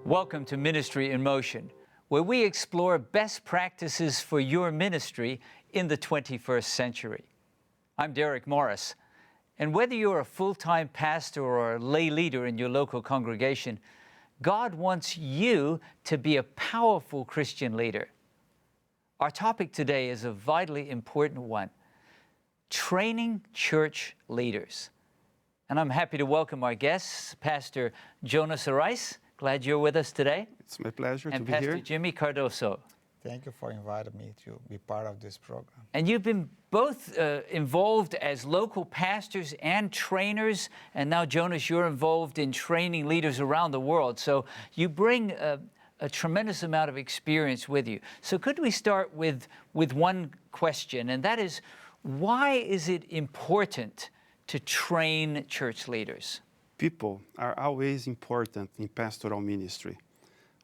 Welcome to Ministry in Motion, where we explore best practices for your ministry in the 21st century. I'm Derek Morris, and whether you're a full-time pastor or a lay leader in your local congregation, God wants you to be a powerful Christian leader. Our topic today is a vitally important one: training church leaders. And I'm happy to welcome our guests, Pastor Jonas Arrais. Glad you're with us today. It's my pleasure to be here. And here. Pastor Jimmy Cardoso. Thank you for inviting me to be part of this program. And you've been both involved as local pastors and trainers, and now, Jonas, you're involved in training leaders around the world. So you bring a tremendous amount of experience with you. So could we start with one question, and that is, why is it important to train church leaders? People are always important in pastoral ministry.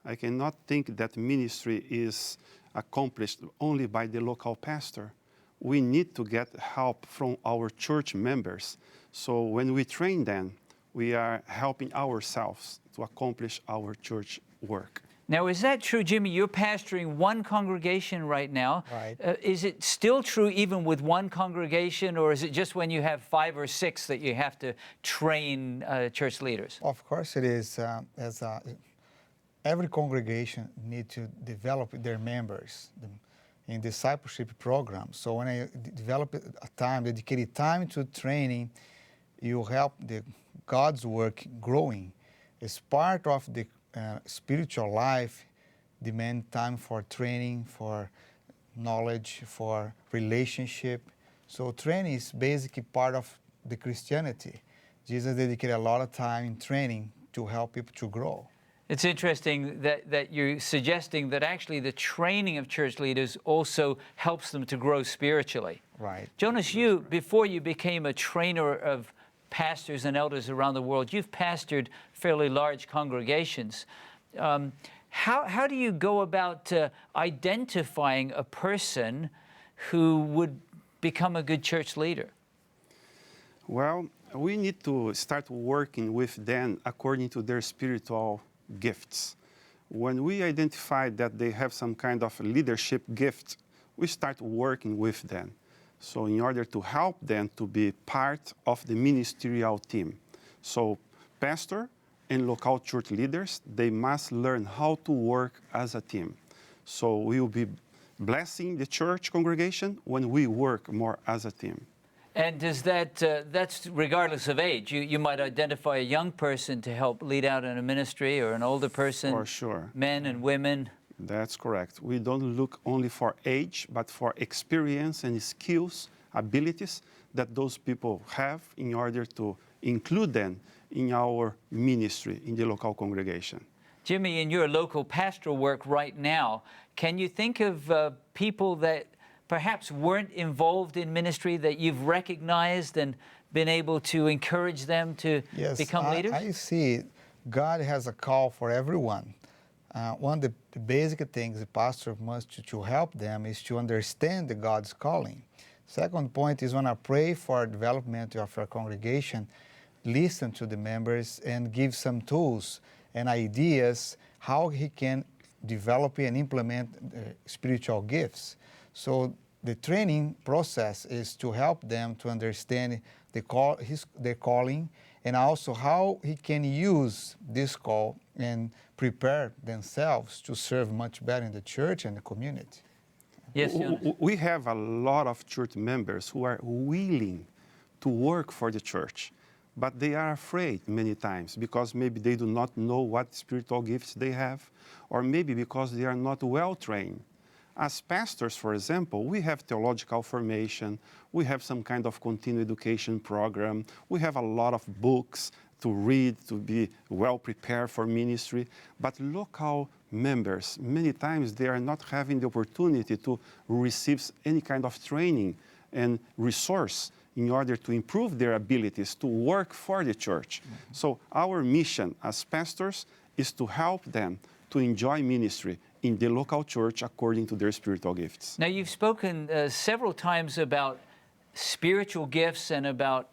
I cannot think that ministry is accomplished only by the local pastor. We need to get help from our church members. So when we train them, we are helping ourselves to accomplish our church work. Now, is that true, Jimmy? You're pastoring one congregation right now. Right. Is it still true even with one congregation, or is it just when you have 5 or 6 that you have to train church leaders? Of course it is. Every congregation needs to develop their members in discipleship program. So when I develop dedicated time to training, you help God's work growing. It's part of the spiritual life, demand time for training, for knowledge, for relationship. So training is basically part of the Christianity. Jesus dedicated a lot of time in training to help people to grow. It's interesting that you're suggesting that actually the training of church leaders also helps them to grow spiritually. Right. Jonas, before you became a trainer of pastors and elders around the world, you've pastored fairly large congregations. How do you go about identifying a person who would become a good church leader? Well, we need to start working with them according to their spiritual gifts. When we identify that they have some kind of leadership gift, we start working with them. So in order to help them to be part of the ministerial team. So pastor and local church leaders, they must learn how to work as a team. So we will be blessing the church congregation when we work more as a team. And does that's regardless of age? You might identify a young person to help lead out in a ministry, or an older person. For sure. Men and women. That's correct. We don't look only for age, but for experience and skills, abilities that those people have in order to include them in our ministry in the local congregation. Jimmy, in your local pastoral work right now, can you think of people that perhaps weren't involved in ministry that you've recognized and been able to encourage them to become leaders? I see God has a call for everyone. One of the basic things the pastor must to help them is to understand the God's calling. Second point is, when I pray for development of our congregation, listen to the members and give some tools and ideas how he can develop and implement spiritual gifts. So the training process is to help them to understand their calling, and also how he can use this call and prepare themselves to serve much better in the church and the community. Yes, Jonas. We have a lot of church members who are willing to work for the church, but they are afraid many times because maybe they do not know what spiritual gifts they have, or maybe because they are not well trained. As pastors, for example, we have theological formation, we have some kind of continuing education program, we have a lot of books to read, to be well prepared for ministry, but local members, many times they are not having the opportunity to receive any kind of training and resource in order to improve their abilities to work for the church. Mm-hmm. So our mission as pastors is to help them to enjoy ministry in the local church according to their spiritual gifts. Now, you've spoken several times about spiritual gifts and about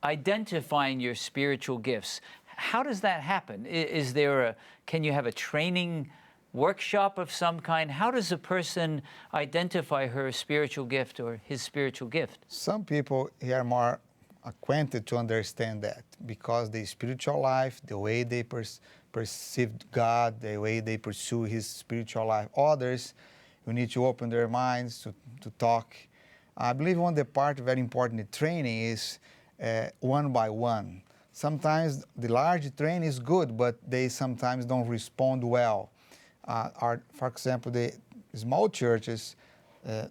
identifying your spiritual gifts. How does that happen? Is there can you have a training workshop of some kind? How does a person identify her spiritual gift or his spiritual gift? Some people are more acquainted to understand that because the spiritual life, the way they perceive God, the way they pursue his spiritual life. Others, you need to open their minds to talk. I believe one of the part very important in training is one by one. Sometimes the large training is good, but they sometimes don't respond well. For example, the small churches,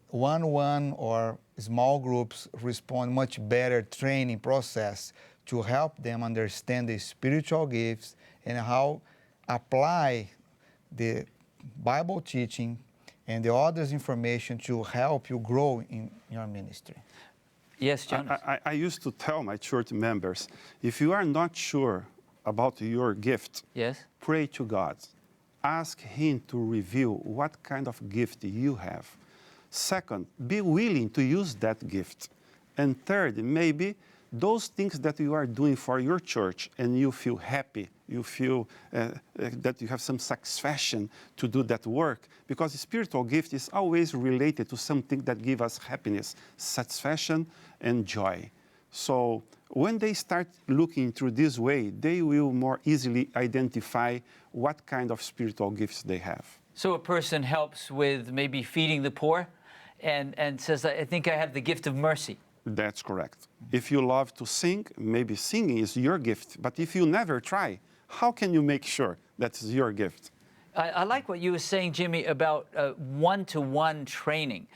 one-on-one or small groups respond much better training process to help them understand the spiritual gifts and how apply the Bible teaching and the others information to help you grow in your ministry. Yes, Jonas. I used to tell my church members, if you are not sure about your gift, Yes. pray to God. Ask him to reveal what kind of gift you have. Second, be willing to use that gift. And third, maybe those things that you are doing for your church and you feel happy, you feel that you have some satisfaction to do that work, because the spiritual gift is always related to something that gives us happiness, satisfaction, and joy. So when they start looking through this way, they will more easily identify what kind of spiritual gifts they have. So a person helps with maybe feeding the poor and says, I think I have the gift of mercy. That's correct. If you love to sing, maybe singing is your gift. But if you never try, how can you make sure that's your gift? I like what you were saying, Jimmy, about one-to-one training,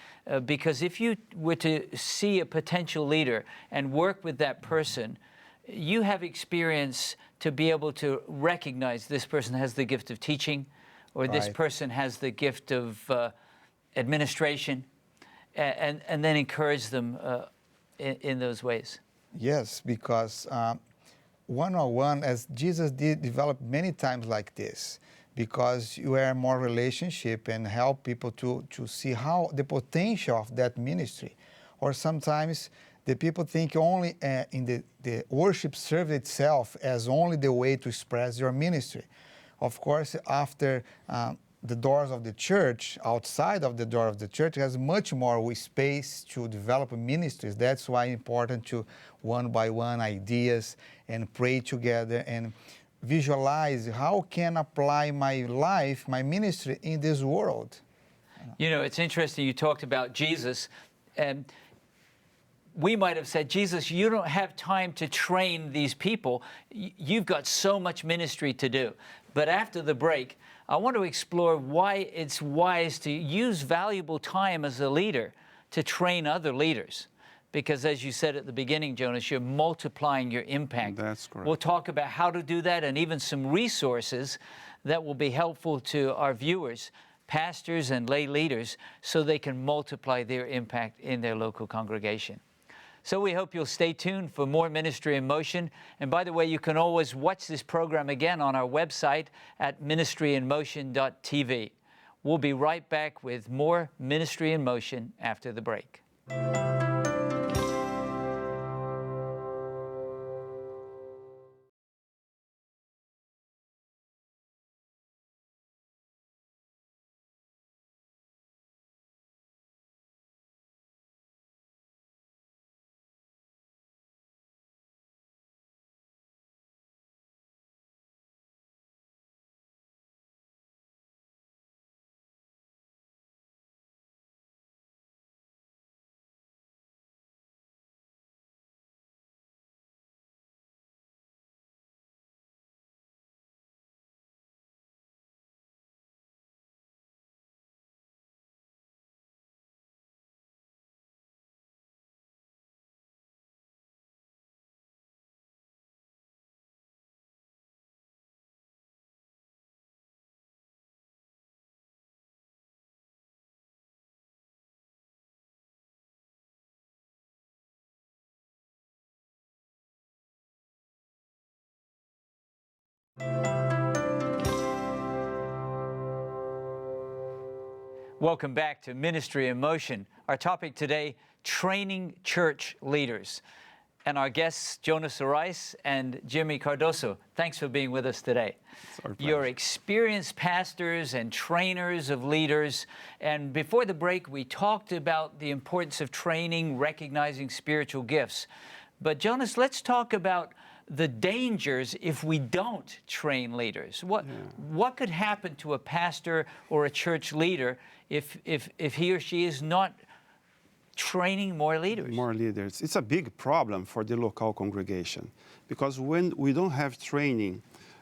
because if you were to see a potential leader and work with that person, you have experience to be able to recognize this person has the gift of teaching, or this Right. person has the gift of administration, and then encourage them in those ways. Yes, because one-on-one, as Jesus did develop many times like this, because you have more relationship and help people to see how the potential of that ministry. Or sometimes the people think only in the worship service itself as only the way to express your ministry. Of course, after the doors of the church, outside of the door of the church, has much more space to develop ministries. That's why it's important to one by one ideas and pray together and visualize how can I apply my life, my ministry in this world. You know, it's interesting you talked about Jesus, and we might have said, Jesus, you don't have time to train these people. You've got so much ministry to do. But after the break, I want to explore why it's wise to use valuable time as a leader to train other leaders. Because as you said at the beginning, Jonas, you're multiplying your impact. That's correct. We'll talk about how to do that and even some resources that will be helpful to our viewers, pastors and lay leaders, so they can multiply their impact in their local congregation. So we hope you'll stay tuned for more Ministry in Motion. And by the way, you can always watch this program again on our website at ministryinmotion.tv. We'll be right back with more Ministry in Motion after the break. Welcome back to Ministry in Motion. Our topic today, training church leaders. and our guests, Jonas Arrais and Jimmy Cardoso. Thanks for being with us today. You're experienced pastors and trainers of leaders. And before the break, we talked about the importance of training, recognizing spiritual gifts. But Jonas, let's talk about the dangers if we don't train leaders. What could happen to a pastor or a church leader if he or she is not training more leaders? More leaders. It's a big problem for the local congregation, because when we don't have training,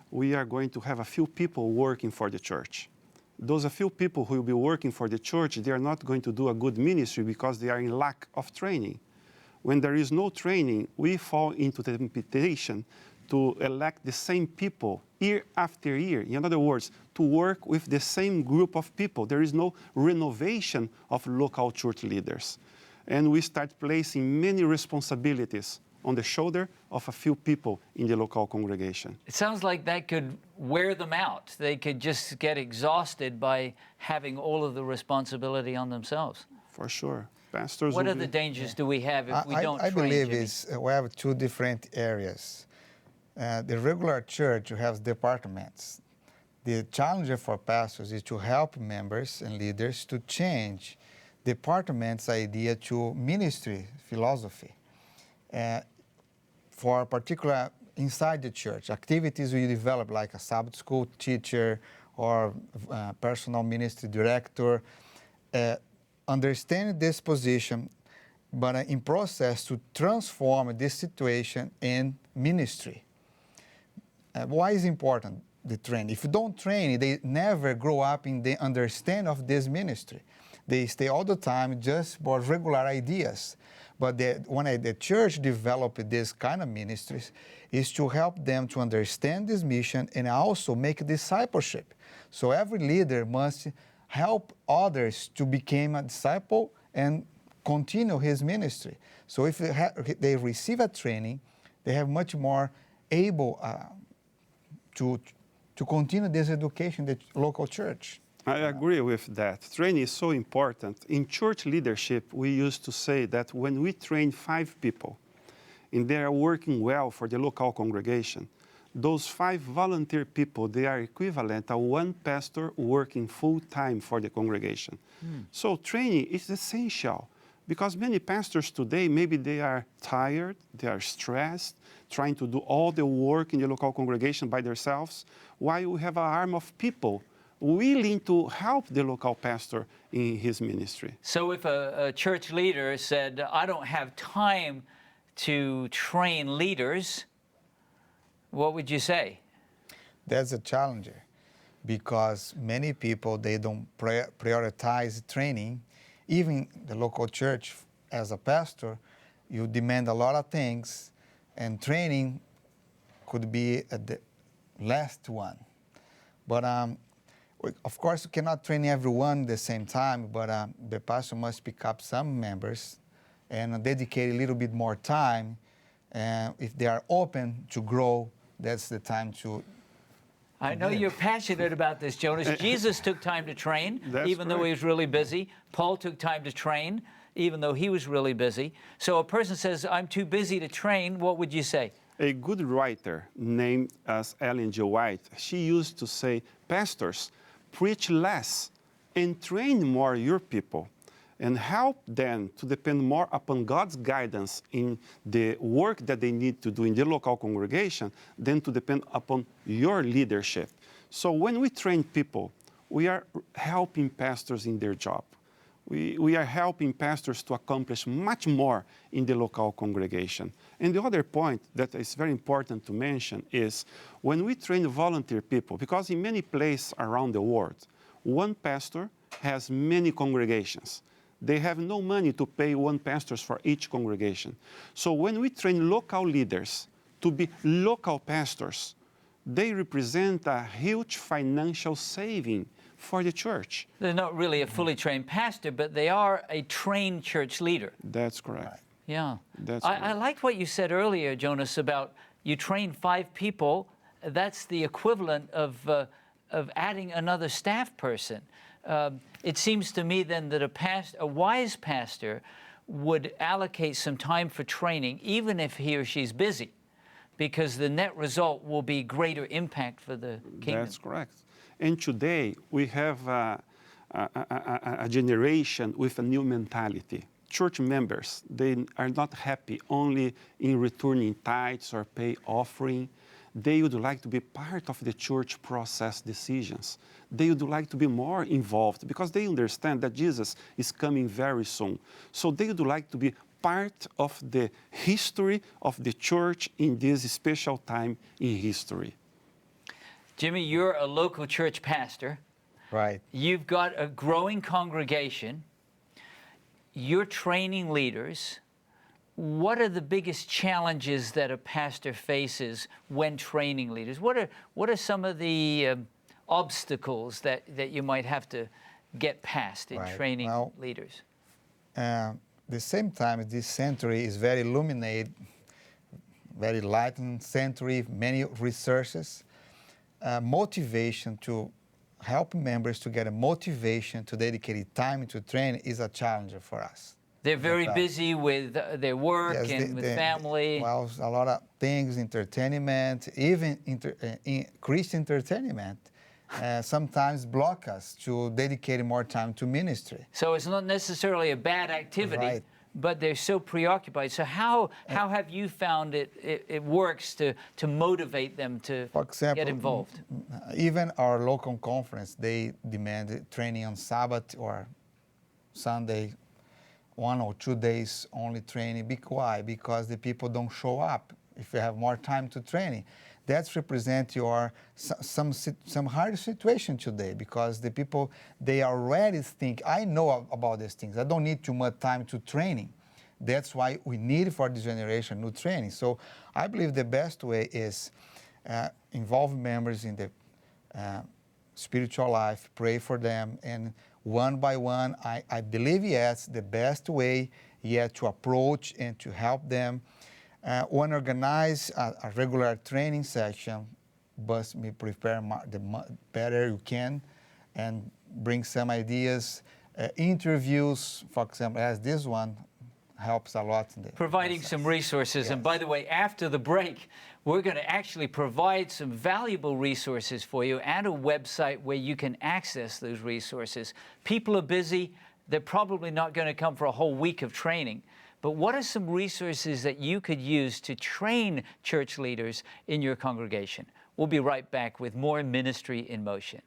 we are going to have a few people working for the church. Those a few people who will be working for the church, they are not going to do a good ministry because they are in lack of training. When there is no training, we fall into the temptation to elect the same people year after year. In other words, to work with the same group of people. There is no renovation of local church leaders. And we start placing many responsibilities on the shoulder of a few people in the local congregation. It sounds like that could wear them out. They could just get exhausted by having all of the responsibility on themselves. For sure. Pastors. What other dangers do we have if we don't train? I believe we have two different areas. The regular church, you have departments. The challenge for pastors is to help members and leaders to change department's idea to ministry philosophy. For particular, inside the church, activities we develop like a Sabbath school teacher or personal ministry director, understand this position, but in process to transform this situation in ministry. Why is important, the training? If you don't train, they never grow up in the understand of this ministry. They stay all the time just for regular ideas. But when the church developed this kind of ministries, is to help them to understand this mission and also make discipleship. So every leader must help others to become a disciple and continue his ministry. So if they receive a training, they have much more able to continue this education in the local church. I agree with that. Training is so important. In church leadership, we used to say that when we train 5 people and they are working well for the local congregation, those 5 volunteer people, they are equivalent to 1 pastor working full-time for the congregation. So training is essential, because many pastors today, maybe they are tired, they are stressed, trying to do all the work in the local congregation by themselves, while we have an arm of people willing to help the local pastor in his ministry. So if a church leader said, I don't have time to train leaders, what would you say? That's a challenge, because many people, they don't prioritize training. Even the local church, as a pastor, you demand a lot of things, and training could be the last one. But of course, you cannot train everyone at the same time, but the pastor must pick up some members and dedicate a little bit more time. And if they are open to grow, that's the time to. I know you're passionate about this, Jonas. Jesus took time to train, even though he was really busy. Paul took time to train, even though he was really busy. So a person says, I'm too busy to train, what would you say? A good writer named as Ellen G. White, she used to say, pastors, preach less and train more your people, and help them to depend more upon God's guidance in the work that they need to do in the local congregation than to depend upon your leadership. So when we train people, we are helping pastors in their job. We are helping pastors to accomplish much more in the local congregation. And the other point that is very important to mention is when we train volunteer people, because in many places around the world, one pastor has many congregations. They have no money to pay 1 pastor for each congregation. So when we train local leaders to be local pastors, they represent a huge financial saving for the church. They're not really a fully trained pastor, but they are a trained church leader. That's correct. Yeah. That's I liked what you said earlier, Jonas, about you train 5 people. That's the equivalent of adding another staff person. It seems to me then that a wise pastor would allocate some time for training, even if he or she's busy, because the net result will be greater impact for the kingdom. That's correct. And today we have a generation with a new mentality. Church members, they are not happy only in returning tithes or pay offering. They would like to be part of the church process decisions. They would like to be more involved because they understand that Jesus is coming very soon. So they would like to be part of the history of the church in this special time in history. Jimmy, you're a local church pastor. Right. You've got a growing congregation. You're training leaders. What are the biggest challenges that a pastor faces when training leaders? What are some of the obstacles that you might have to get past in training leaders? The same time, this century is very illuminated, very enlightened century, many resources. Motivation to help members to get a motivation to dedicate time to training is a challenge for us. They're very busy with their work and with family. Well, a lot of things, entertainment, even Christian entertainment, sometimes block us to dedicate more time to ministry. So it's not necessarily a bad activity, but they're so preoccupied. So how have you found it works to motivate them to get involved? Even our local conference, they demand training on Sabbath or Sunday, 1 or 2 days only training. Why? Because the people don't show up. If you have more time to training, that represents your some hard situation today, because the people, they already think, I know about these things. I don't need too much time to training. That's why we need for this generation new training. So I believe the best way is involve members in the spiritual life, pray for them, and one by one, I believe, yes, the best way yet to approach and to help them. When organize a regular training session, but me prepare the better you can, and bring some ideas. Interviews, for example, as this one, helps a lot in the providing process. Some resources. Yes. And by the way, after the break, we're going to actually provide some valuable resources for you and a website where you can access those resources. People are busy. They're probably not going to come for a whole week of training. But what are some resources that you could use to train church leaders in your congregation? We'll be right back with more Ministry in Motion.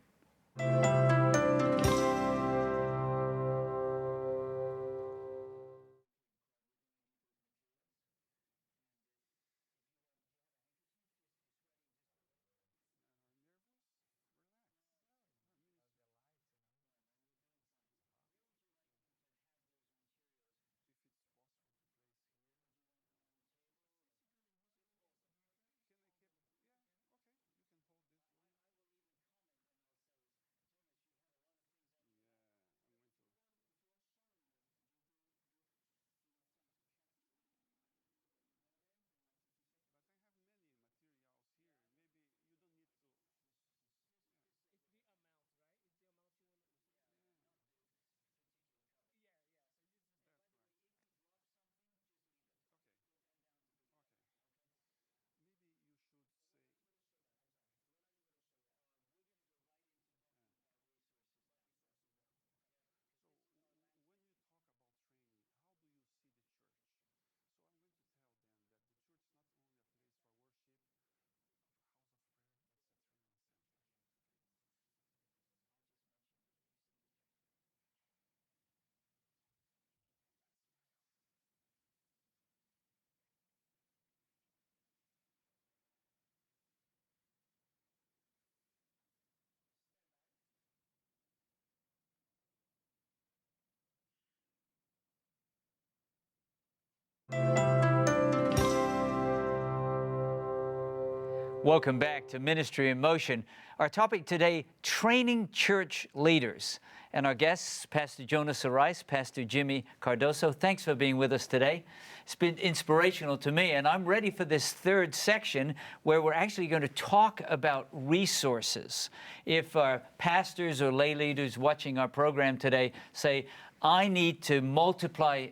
Welcome back to Ministry in Motion. Our topic today, training church leaders. And our guests, Pastor Jonas Arrais, Pastor Jimmy Cardoso. Thanks for being with us today. It's been inspirational to me, and I'm ready for this third section where we're actually going to talk about resources. If our pastors or lay leaders watching our program today say, I need to multiply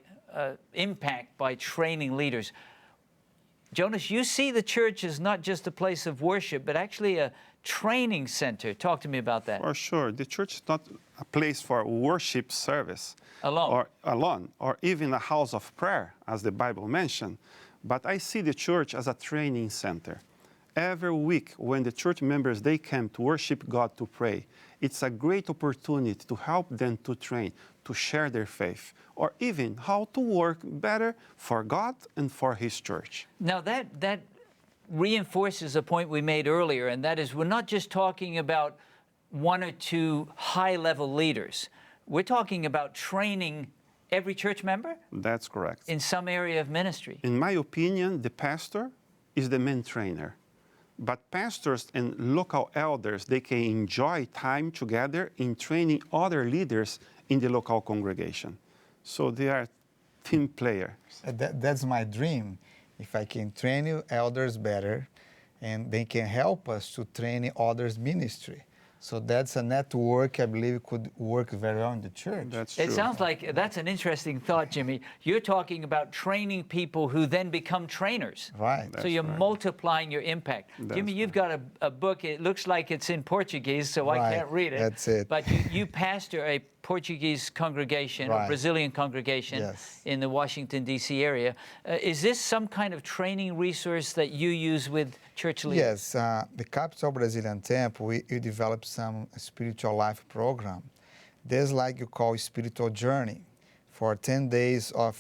impact by training leaders. Jonas, you see the church as not just a place of worship, but actually a training center. Talk to me about that. For sure. The church is not a place for worship service Alone. or even a house of prayer, as the Bible mentioned. But I see the church as a training center. Every week when the church members, they come to worship God, to pray, it's a great opportunity to help them to train, to share their faith, or even how to work better for God and for His church. Now that reinforces a point we made earlier, and that is we're not just talking about one or two high-level leaders. We're talking about training every church member? That's correct. In some area of ministry. In my opinion, the pastor is the main trainer. But pastors and local elders, they can enjoy time together in training other leaders in the local congregation. So they are team players. That's my dream. If I can train you elders better, and they can help us to train others' ministry. So that's a network I believe could work very well in the church. That's true. It sounds like that's an interesting thought, Jimmy. You're talking about training people who then become trainers. Right. So you're multiplying your impact. That's Jimmy, you've got a book. It looks like it's in Portuguese, so I can't read it. That's it. But you pastor a Portuguese congregation, a Brazilian congregation in the Washington, D.C. area. Is this some kind of training resource that you use with church leaders? Yes. The Capital Brazilian Temple, we developed some spiritual life program. There's like you call spiritual journey for 10 days of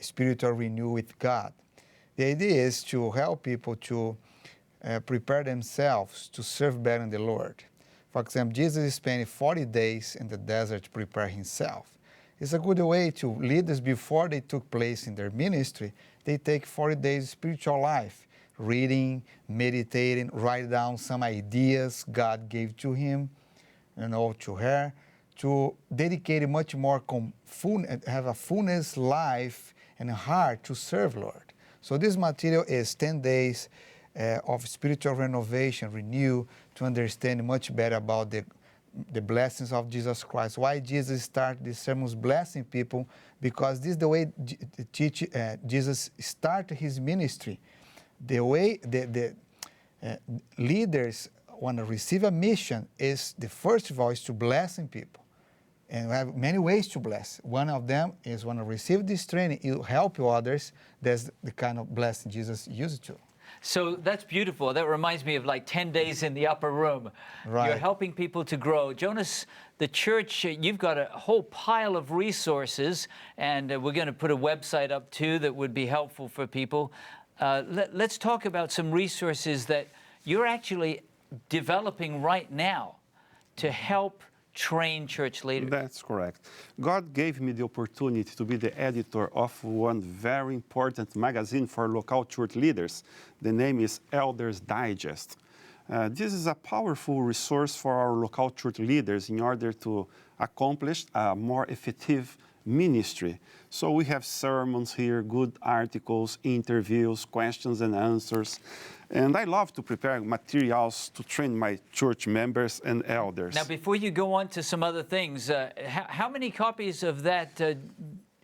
spiritual renew with God. The idea is to help people to prepare themselves to serve better in the Lord. For example, Jesus spent 40 days in the desert to prepare himself. It's a good way to leaders before they took place in their ministry, they take 40 days spiritual life, reading, meditating, write down some ideas God gave to him, to her, to dedicate much more, have a fullness life and heart to serve Lord. So this material is 10 days of spiritual renovation, renew, to understand much better about the blessings of Jesus Christ. Why Jesus started these sermons blessing people? Because this is the way Jesus started his ministry. The way the leaders want to receive a mission is the first voice to blessing people. And we have many ways to bless. One of them is when you receive this training, you help others. That's the kind of blessing Jesus used to. So that's beautiful. That reminds me of like 10 days in the upper room. Right. You're helping people to grow. Jonas, the church, you've got a whole pile of resources, and we're going to put a website up too that would be helpful for people. Let's talk about some resources that you're actually developing right now to help train church leaders. That's correct. God gave me the opportunity to be the editor of one very important magazine for local church leaders. The name is Elders Digest. This is a powerful resource for our local church leaders in order to accomplish a more effective ministry. So we have sermons here, good articles, interviews, questions and answers. And I love to prepare materials to train my church members and elders. Now, before you go on to some other things, how many copies of that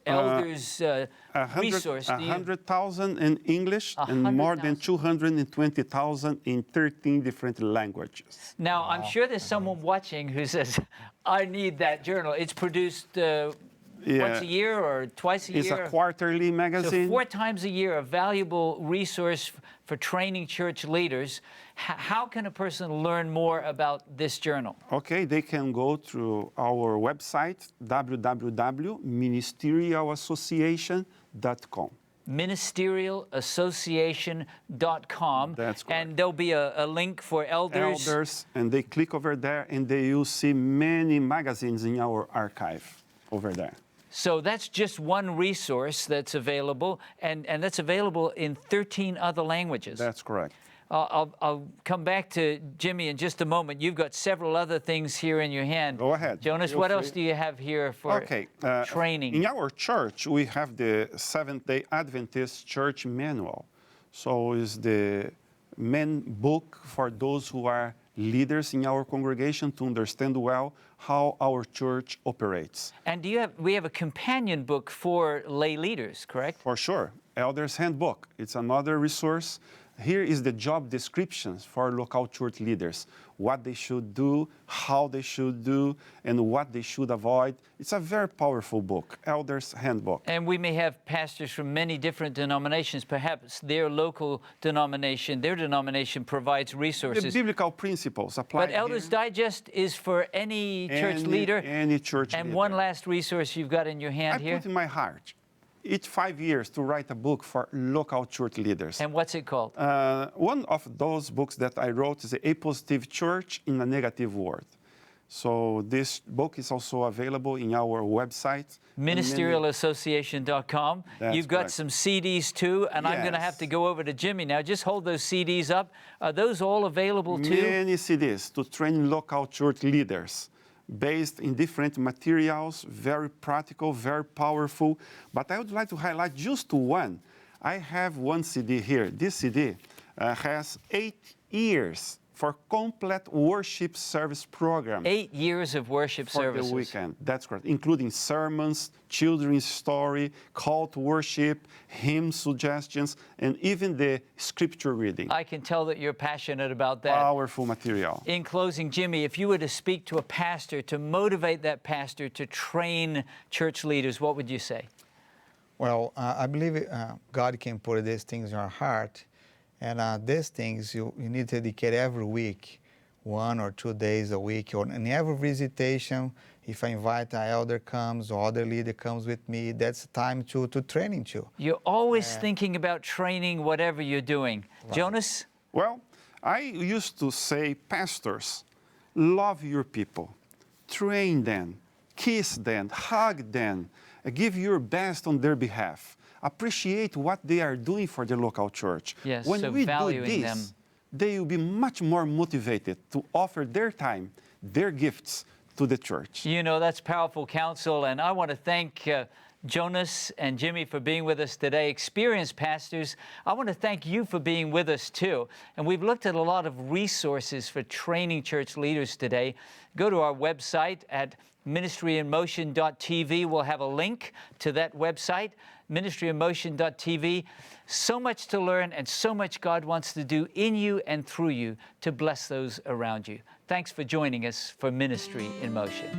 elders resource do you? 100,000 in English and more than 220,000 in 13 different languages. Now, I'm sure there's someone watching who says, I need that journal. It's produced once a year or twice a year? It's a quarterly magazine. So 4 times a year, a valuable resource for training church leaders. How can a person learn more about this journal? Okay, they can go to our website, www.ministerialassociation.com. Ministerialassociation.com. That's correct. And there'll be a link for elders. And they click over there and they will see many magazines in our archive over there. So that's just one resource that's available, and that's available in 13 other languages. That's correct. I'll come back to Jimmy in just a moment. You've got several other things here in your hand. Go ahead. Jonas, what else do you have here for training? In our church, we have the Seventh-day Adventist Church Manual. So it's the main book for those who are leaders in our congregation to understand well how our church operates. And we have a companion book for lay leaders, correct? For sure. Elders Handbook. It's another resource. Here is the job descriptions for local church leaders, what they should do, how they should do, and what they should avoid. It's a very powerful book, Elders Handbook. And we may have pastors from many different denominations. Perhaps their local denomination, their denomination provides resources. The biblical principles apply. But Elders Digest is for any church leader. Any church leader. And one last resource you've got in your hand here. I put in my heart each 5 years to write a book for local church leaders. And what's it called? One of those books that I wrote is A Positive Church in a Negative World. So this book is also available in our website. Ministerialassociation.com. You've got correct. some CDs too, and I'm going to have to go over to Jimmy now. Just hold those CDs up. Are those all available too? Many CDs to train local church leaders, based in different materials, very practical, very powerful. But I would like to highlight just one. I have one CD here. This CD has 8 years for complete worship service program. 8 years of worship services. For the weekend, that's correct, including sermons, children's story, call to worship, hymn suggestions, and even the scripture reading. I can tell that you're passionate about that. Powerful material. In closing, Jimmy, if you were to speak to a pastor, to motivate that pastor to train church leaders, what would you say? Well, I believe God can put these things in our heart. And these things you need to dedicate every week, 1 or 2 days a week. Or in every visitation, if I invite an elder comes or other leader comes with me, that's time to training too. You're always thinking about training whatever you're doing. Right. Jonas? Well, I used to say, pastors, love your people, train them, kiss them, hug them, give your best on their behalf. Appreciate what they are doing for the local church. Yes, when so we do valuing this, them. They will be much more motivated to offer their time, their gifts to the church. You know, that's powerful counsel, and I want to thank Jonas and Jimmy for being with us today. Experienced pastors, I want to thank you for being with us too. And we've looked at a lot of resources for training church leaders today. Go to our website at ministryinmotion.tv. We'll have a link to that website, ministryinmotion.tv. So much to learn and so much God wants to do in you and through you to bless those around you. Thanks for joining us for Ministry in Motion.